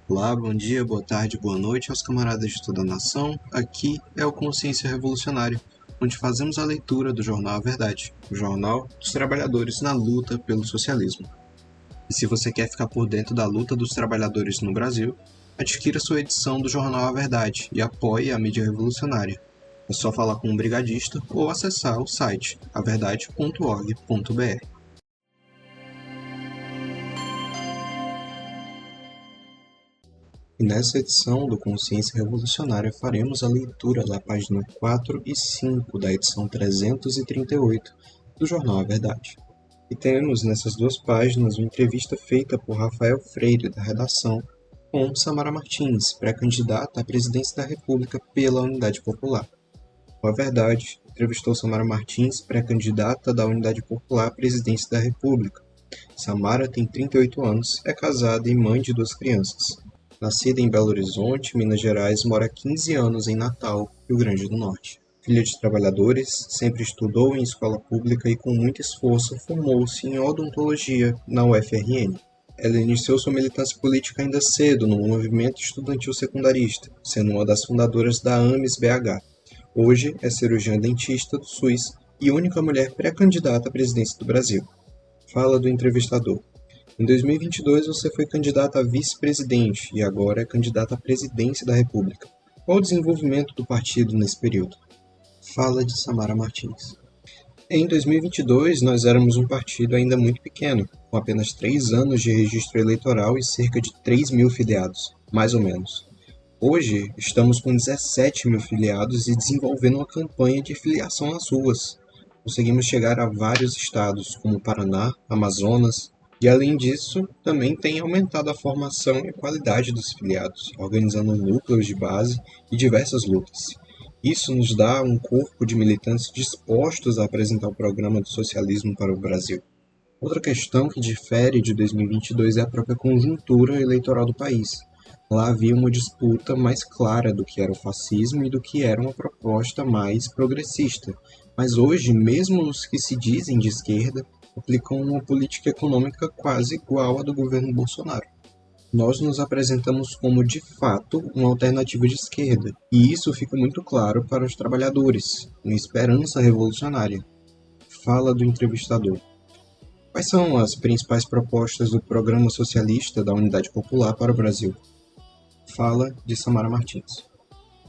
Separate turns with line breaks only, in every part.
Olá, bom dia, boa tarde, boa noite aos camaradas de toda a nação. Aqui é o Consciência Revolucionária, onde fazemos a leitura do jornal A Verdade, o jornal dos trabalhadores na luta pelo socialismo. E se você quer ficar por dentro da luta dos trabalhadores no Brasil, adquira sua edição do jornal A Verdade e apoie a mídia revolucionária. É só falar com um brigadista ou acessar o site averdade.org.br. E nessa edição do Consciência Revolucionária faremos a leitura da página 4 e 5 da edição 338 do jornal A Verdade. E temos nessas duas páginas uma entrevista feita por Rafael Freire, da redação, com Samara Martins, pré-candidata à presidência da República pela Unidade Popular. A Verdade entrevistou Samara Martins, pré-candidata da Unidade Popular à presidência da República. Samara tem 38 anos, é casada e mãe de 2 crianças. Nascida em Belo Horizonte, Minas Gerais, mora há 15 anos em Natal, Rio Grande do Norte. Filha de trabalhadores, sempre estudou em escola pública e com muito esforço formou-se em odontologia na UFRN. Ela iniciou sua militância política ainda cedo no movimento estudantil secundarista, sendo uma das fundadoras da AMES BH. Hoje é cirurgiã dentista do SUS e única mulher pré-candidata à presidência do Brasil. Fala do entrevistador. Em 2022 você foi candidata a vice-presidente e agora é candidata à presidência da República. Qual o desenvolvimento do partido nesse período? Fala de Samara Martins. Em 2022 nós éramos um partido ainda muito pequeno, com apenas 3 anos de registro eleitoral e cerca de 3 mil filiados, mais ou menos. Hoje estamos com 17 mil filiados e desenvolvendo uma campanha de filiação nas ruas. Conseguimos chegar a vários estados, como Paraná, Amazonas. E além disso, também tem aumentado a formação e a qualidade dos filiados, organizando núcleos de base e diversas lutas. Isso nos dá um corpo de militantes dispostos a apresentar o programa do socialismo para o Brasil. Outra questão que difere de 2022 é a própria conjuntura eleitoral do país. Lá havia uma disputa mais clara do que era o fascismo e do que era uma proposta mais progressista. Mas hoje, mesmo os que se dizem de esquerda, aplicam uma política econômica quase igual à do governo Bolsonaro. Nós nos apresentamos como, de fato, uma alternativa de esquerda, e isso fica muito claro para os trabalhadores, uma esperança revolucionária. Fala do entrevistador. Quais são as principais propostas do Programa Socialista da Unidade Popular para o Brasil? Fala de Samara Martins.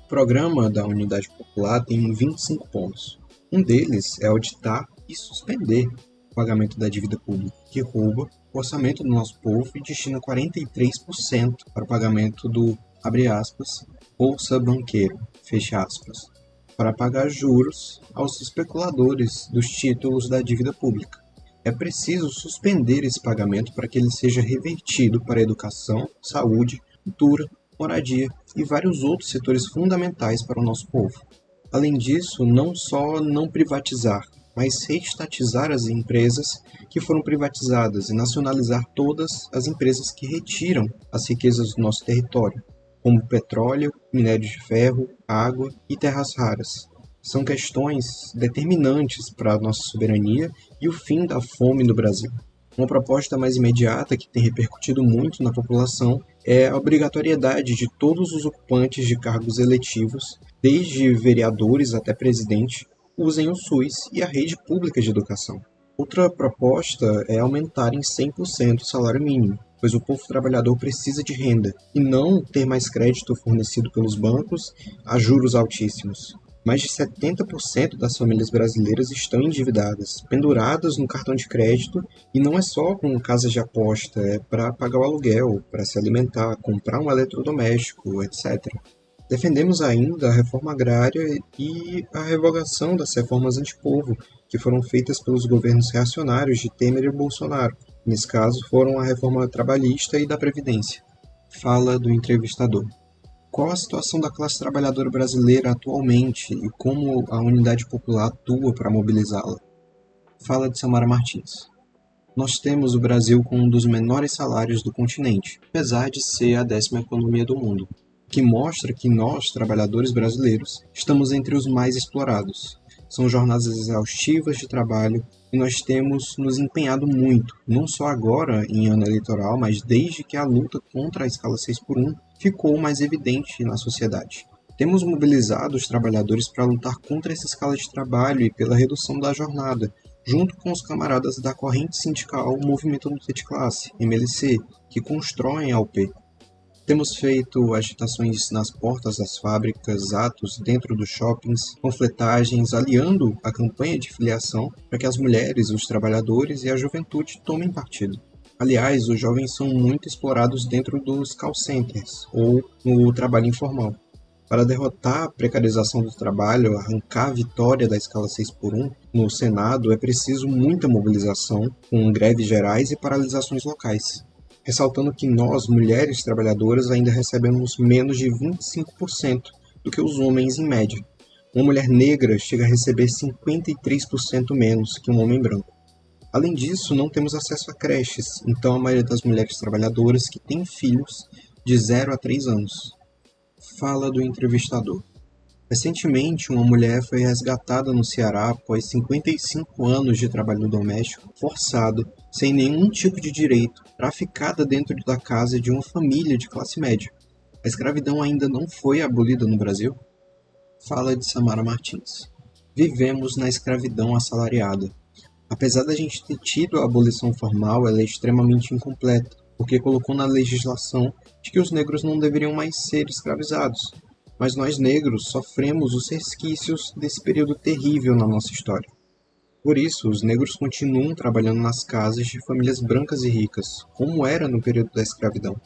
O programa da Unidade Popular tem 25 pontos. Um deles é auditar e suspender o pagamento da dívida pública, que rouba o orçamento do nosso povo e destina 43% para o pagamento do, abre aspas, bolsa banqueiro, fecha aspas, para pagar juros aos especuladores dos títulos da dívida pública. É preciso suspender esse pagamento para que ele seja revertido para a educação, saúde, cultura, moradia e vários outros setores fundamentais para o nosso povo. Além disso, não só não privatizar, mas reestatizar as empresas que foram privatizadas e nacionalizar todas as empresas que retiram as riquezas do nosso território, como petróleo, minério de ferro, água e terras raras. São questões determinantes para a nossa soberania e o fim da fome no Brasil. Uma proposta mais imediata que tem repercutido muito na população é a obrigatoriedade de todos os ocupantes de cargos eletivos, desde vereadores até presidente, usem o SUS e a rede pública de educação. Outra proposta é aumentar em 100% o salário mínimo, pois o povo trabalhador precisa de renda e não ter mais crédito fornecido pelos bancos a juros altíssimos. Mais de 70% das famílias brasileiras estão endividadas, penduradas no cartão de crédito, e não é só com casas de aposta, é para pagar o aluguel, para se alimentar, comprar um eletrodoméstico, etc. Defendemos ainda a reforma agrária e a revogação das reformas antipovo, que foram feitas pelos governos reacionários de Temer e Bolsonaro. Nesse caso, foram a reforma trabalhista e da Previdência. Fala do entrevistador. Qual a situação da classe trabalhadora brasileira atualmente e como a Unidade Popular atua para mobilizá-la? Fala de Samara Martins. Nós temos o Brasil com um dos menores salários do continente, apesar de ser a 10ª economia do mundo, o que mostra que nós, trabalhadores brasileiros, estamos entre os mais explorados. São jornadas exaustivas de trabalho e nós temos nos empenhado muito, não só agora em ano eleitoral, mas desde que a luta contra a escala 6x1 ficou mais evidente na sociedade. Temos mobilizado os trabalhadores para lutar contra essa escala de trabalho e pela redução da jornada, junto com os camaradas da corrente sindical Movimento Luta de Classe, MLC, que constroem a UP. Temos feito agitações nas portas das fábricas, atos dentro dos shoppings, panfletagens, aliando a campanha de filiação para que as mulheres, os trabalhadores e a juventude tomem partido. Aliás, os jovens são muito explorados dentro dos call centers, ou no trabalho informal. Para derrotar a precarização do trabalho, arrancar a vitória da escala 6x1 no Senado, é preciso muita mobilização, com greves gerais e paralisações locais. Ressaltando que nós, mulheres trabalhadoras, ainda recebemos menos de 25% do que os homens em média. Uma mulher negra chega a receber 53% menos que um homem branco. Além disso, não temos acesso a creches, então a maioria das mulheres trabalhadoras que têm filhos de 0 a 3 anos. Fala do entrevistador. Recentemente, uma mulher foi resgatada no Ceará após 55 anos de trabalho doméstico forçado, sem nenhum tipo de direito, traficada dentro da casa de uma família de classe média. A escravidão ainda não foi abolida no Brasil? Fala de Samara Martins. Vivemos na escravidão assalariada. Apesar da gente ter tido a abolição formal, ela é extremamente incompleta, porque colocou na legislação de que os negros não deveriam mais ser escravizados. Mas nós negros sofremos os resquícios desse período terrível na nossa história. Por isso, os negros continuam trabalhando nas casas de famílias brancas e ricas, como era no período da escravidão,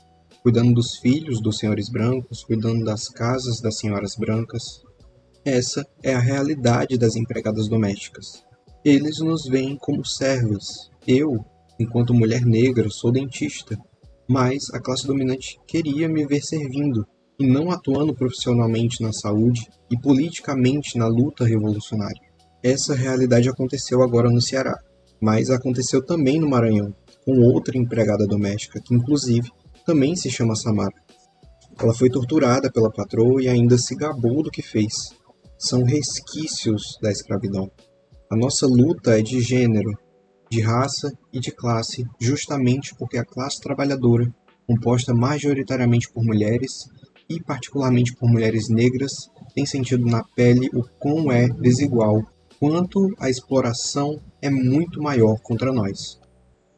cuidando dos filhos dos senhores brancos, cuidando das casas das senhoras brancas. Essa é a realidade das empregadas domésticas. Eles nos veem como servas. Eu, enquanto mulher negra, sou dentista, mas a classe dominante queria me ver servindo, e não atuando profissionalmente na saúde e politicamente na luta revolucionária. Essa realidade aconteceu agora no Ceará, mas aconteceu também no Maranhão, com outra empregada doméstica, que inclusive também se chama Samara. Ela foi torturada pela patroa e ainda se gabou do que fez. São resquícios da escravidão. A nossa luta é de gênero, de raça e de classe, justamente porque a classe trabalhadora, composta majoritariamente por mulheres, e particularmente por mulheres negras, tem sentido na pele o quão é desigual, quanto a exploração é muito maior contra nós.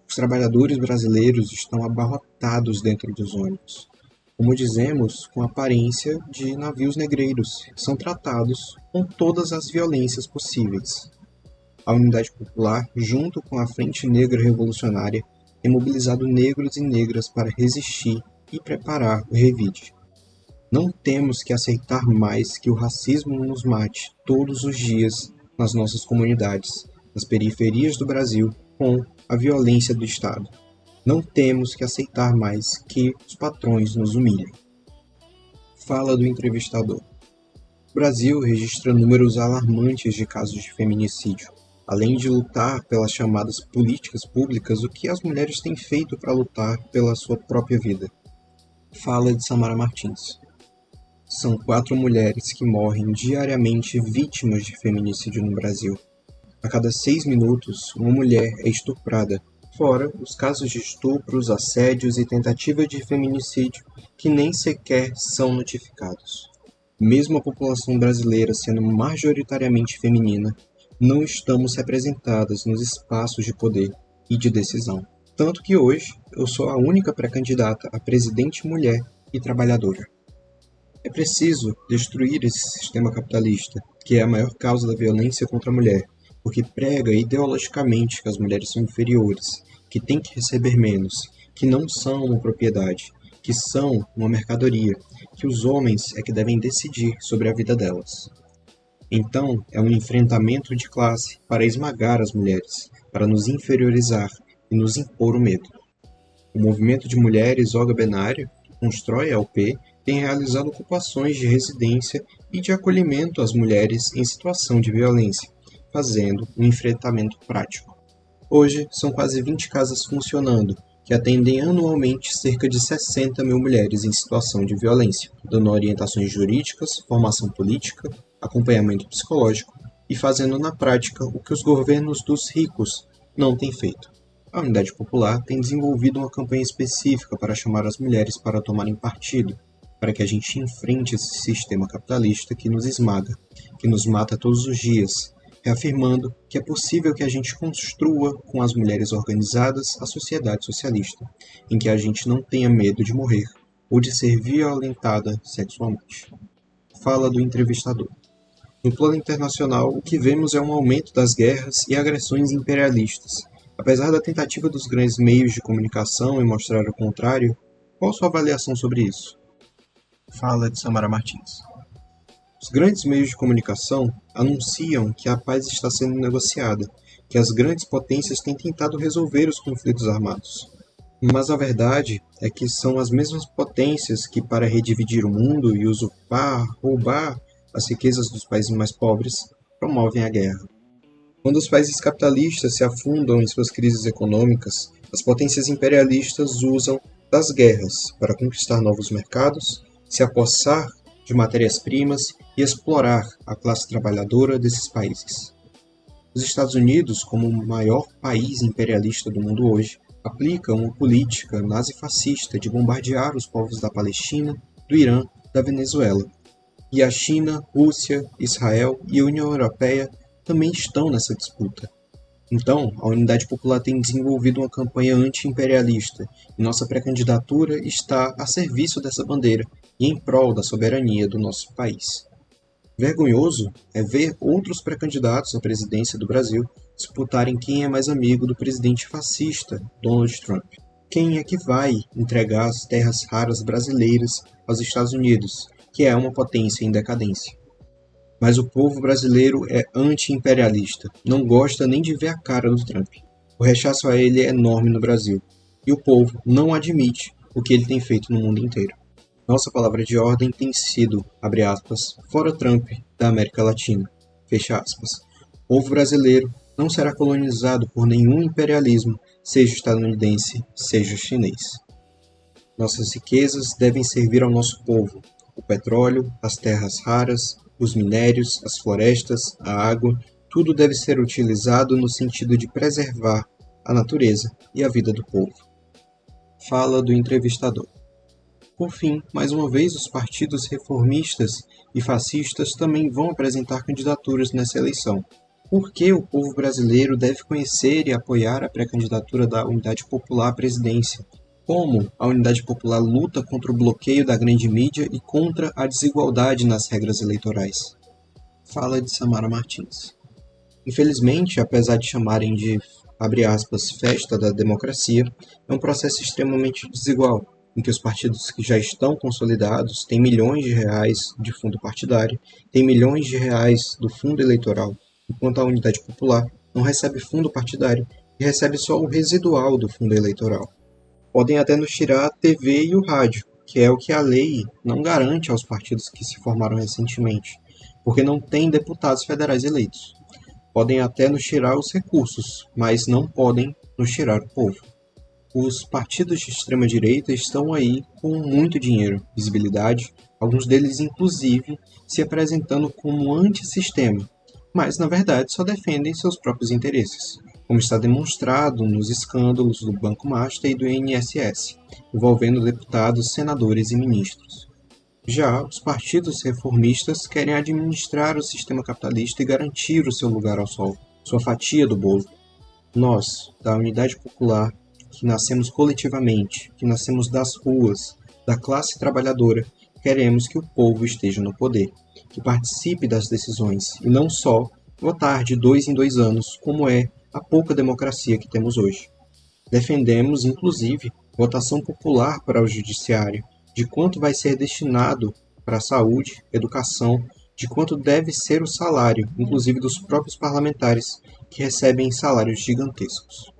Os trabalhadores brasileiros estão abarrotados dentro dos ônibus. Como dizemos, com aparência de navios negreiros, são tratados com todas as violências possíveis. A Unidade Popular, junto com a Frente Negra Revolucionária, tem mobilizado negros e negras para resistir e preparar o revide. Não temos que aceitar mais que o racismo nos mate todos os dias nas nossas comunidades, nas periferias do Brasil, com a violência do Estado. Não temos que aceitar mais que os patrões nos humilhem. Fala do entrevistador. O Brasil registra números alarmantes de casos de feminicídio. Além de lutar pelas chamadas políticas públicas, o que as mulheres têm feito para lutar pela sua própria vida? Fala de Samara Martins. São 4 mulheres que morrem diariamente vítimas de feminicídio no Brasil. A cada 6 minutos, uma mulher é estuprada, fora os casos de estupros, assédios e tentativa de feminicídio que nem sequer são notificados. Mesmo a população brasileira sendo majoritariamente feminina, não estamos representadas nos espaços de poder e de decisão. Tanto que hoje eu sou a única pré-candidata a presidente mulher e trabalhadora. É preciso destruir esse sistema capitalista, que é a maior causa da violência contra a mulher, porque prega ideologicamente que as mulheres são inferiores, que têm que receber menos, que não são uma propriedade, que são uma mercadoria, que os homens é que devem decidir sobre a vida delas. Então, é um enfrentamento de classe para esmagar as mulheres, para nos inferiorizar e nos impor o medo. O movimento de mulheres Olga Benário, que constrói a UP, tem realizado ocupações de residência e de acolhimento às mulheres em situação de violência, fazendo um enfrentamento prático. Hoje, são quase 20 casas funcionando, que atendem anualmente cerca de 60 mil mulheres em situação de violência, dando orientações jurídicas, formação política, acompanhamento psicológico e fazendo na prática o que os governos dos ricos não têm feito. A Unidade Popular tem desenvolvido uma campanha específica para chamar as mulheres para tomarem partido, para que a gente enfrente esse sistema capitalista que nos esmaga, que nos mata todos os dias, reafirmando que é possível que a gente construa com as mulheres organizadas a sociedade socialista, em que a gente não tenha medo de morrer ou de ser violentada sexualmente. Fala do entrevistador. No plano internacional, o que vemos é um aumento das guerras e agressões imperialistas. Apesar da tentativa dos grandes meios de comunicação em mostrar o contrário, qual sua avaliação sobre isso? Fala de Samara Martins. Os grandes meios de comunicação anunciam que a paz está sendo negociada, que as grandes potências têm tentado resolver os conflitos armados. Mas a verdade é que são as mesmas potências que, para redividir o mundo e usurpar, roubar as riquezas dos países mais pobres, promovem a guerra. Quando os países capitalistas se afundam em suas crises econômicas, as potências imperialistas usam das guerras para conquistar novos mercados, se apossar de matérias-primas e explorar a classe trabalhadora desses países. Os Estados Unidos, como o maior país imperialista do mundo hoje, aplicam uma política nazifascista de bombardear os povos da Palestina, do Irã, da Venezuela. E a China, Rússia, Israel e a União Europeia também estão nessa disputa. Então, a Unidade Popular tem desenvolvido uma campanha anti-imperialista e nossa pré-candidatura está a serviço dessa bandeira e em prol da soberania do nosso país. Vergonhoso é ver outros pré-candidatos à presidência do Brasil disputarem quem é mais amigo do presidente fascista, Donald Trump. Quem é que vai entregar as terras raras brasileiras aos Estados Unidos, que é uma potência em decadência? Mas o povo brasileiro é anti-imperialista, não gosta nem de ver a cara do Trump. O rechaço a ele é enorme no Brasil, e o povo não admite o que ele tem feito no mundo inteiro. Nossa palavra de ordem tem sido, abre aspas, fora Trump da América Latina, fecha aspas. O povo brasileiro não será colonizado por nenhum imperialismo, seja estadunidense, seja chinês. Nossas riquezas devem servir ao nosso povo, o petróleo, as terras raras, os minérios, as florestas, a água, tudo deve ser utilizado no sentido de preservar a natureza e a vida do povo. Fala do entrevistador. Por fim, mais uma vez, os partidos reformistas e fascistas também vão apresentar candidaturas nessa eleição. Por que o povo brasileiro deve conhecer e apoiar a pré-candidatura da Unidade Popular à presidência? Como a Unidade Popular luta contra o bloqueio da grande mídia e contra a desigualdade nas regras eleitorais? Fala de Samara Martins. Infelizmente, apesar de chamarem de, abre aspas, festa da democracia, é um processo extremamente desigual, em que os partidos que já estão consolidados têm milhões de reais de fundo partidário, têm milhões de reais do fundo eleitoral, enquanto a Unidade Popular não recebe fundo partidário e recebe só o residual do fundo eleitoral. Podem até nos tirar a TV e o rádio, que é o que a lei não garante aos partidos que se formaram recentemente, porque não tem deputados federais eleitos. Podem até nos tirar os recursos, mas não podem nos tirar o povo. Os partidos de extrema-direita estão aí com muito dinheiro, visibilidade, alguns deles inclusive se apresentando como antissistema, mas na verdade só defendem seus próprios interesses, como está demonstrado nos escândalos do Banco Master e do INSS, envolvendo deputados, senadores e ministros. Já os partidos reformistas querem administrar o sistema capitalista e garantir o seu lugar ao sol, sua fatia do bolo. Nós, da Unidade Popular, que nascemos coletivamente, que nascemos das ruas, da classe trabalhadora, queremos que o povo esteja no poder, que participe das decisões e não só votar de 2 em 2 anos, como é a pouca democracia que temos hoje. Defendemos, inclusive, votação popular para o judiciário, de quanto vai ser destinado para a saúde, educação, de quanto deve ser o salário, inclusive dos próprios parlamentares, que recebem salários gigantescos.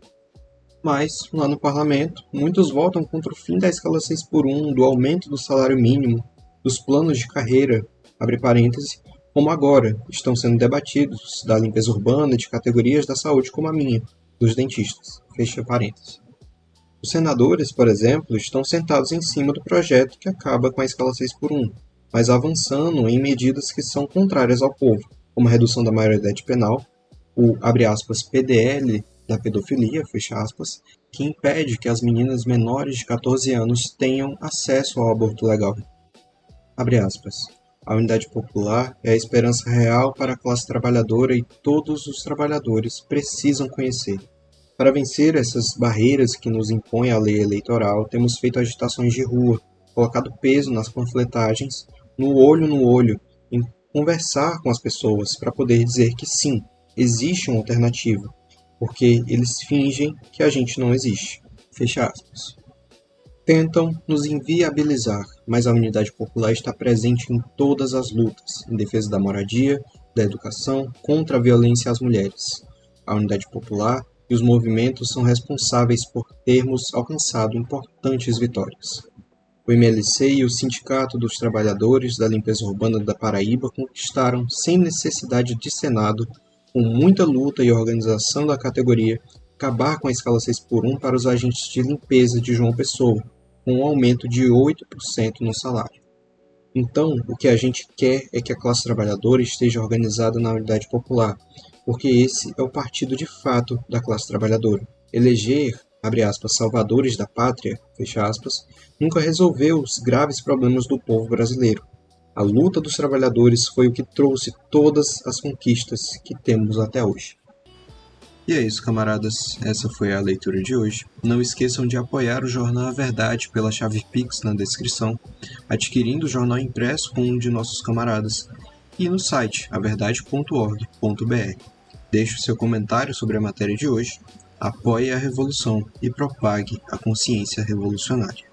Mas, lá no parlamento, muitos votam contra o fim da escala 6x1, do aumento do salário mínimo, dos planos de carreira, abre parêntese, como agora estão sendo debatidos, da limpeza urbana e de categorias da saúde como a minha, dos dentistas, fecha parêntese. Os senadores, por exemplo, estão sentados em cima do projeto que acaba com a escala 6x1, mas avançando em medidas que são contrárias ao povo, como a redução da maioridade penal, o, abre aspas, PDL da pedofilia, fecha aspas, que impede que as meninas menores de 14 anos tenham acesso ao aborto legal. Abre aspas. A unidade popular é a esperança real para a classe trabalhadora e todos os trabalhadores precisam conhecer. Para vencer essas barreiras que nos impõe a lei eleitoral, temos feito agitações de rua, colocado peso nas panfletagens, no olho, em conversar com as pessoas para poder dizer que sim, existe uma alternativa, porque eles fingem que a gente não existe. Fecha aspas. Tentam nos inviabilizar, mas a unidade popular está presente em todas as lutas, em defesa da moradia, da educação, contra a violência às mulheres. A unidade popular e os movimentos são responsáveis por termos alcançado importantes vitórias. O MLC e o Sindicato dos Trabalhadores da Limpeza Urbana da Paraíba conquistaram, sem necessidade de Senado, com muita luta e organização da categoria, acabar com a escala 6x1 para os agentes de limpeza de João Pessoa, com um aumento de 8% no salário. Então, o que a gente quer é que a classe trabalhadora esteja organizada na unidade popular, porque esse é o partido de fato da classe trabalhadora. Eleger, abre aspas, salvadores da pátria, fecha aspas, nunca resolveu os graves problemas do povo brasileiro. A luta dos trabalhadores foi o que trouxe todas as conquistas que temos até hoje. E é isso, camaradas. Essa foi a leitura de hoje. Não esqueçam de apoiar o Jornal A Verdade pela chave Pix na descrição, adquirindo o jornal impresso com um de nossos camaradas, e no site averdade.org.br. Deixe o seu comentário sobre a matéria de hoje, apoie a revolução e propague a consciência revolucionária.